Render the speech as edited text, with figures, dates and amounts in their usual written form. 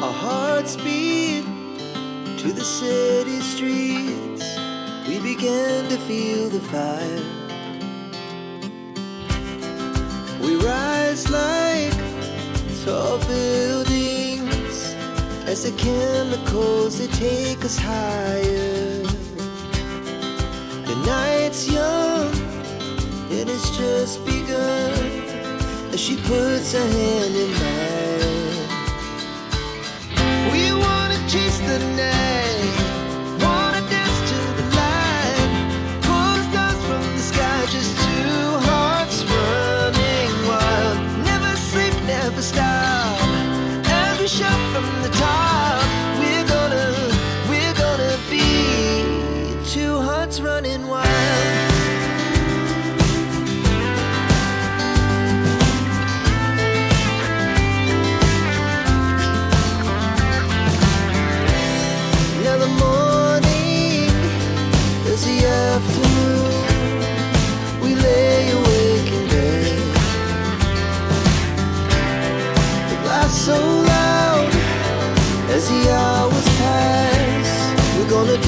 Our hearts beat to the city streets. We began to feel the fire. We rise like tall buildings as the chemicals, they take us higher. The night's young, it has just begun as she puts her hand in mine. We wanna chase the night, wanna dance to the light, pull the stars from the sky, just two hearts running wild. Never sleep, never stop, as we shout from the top. We're gonna be two hearts running wild. Afternoon, we lay awake in bed. The laughs so loud as the hours pass. We're gonna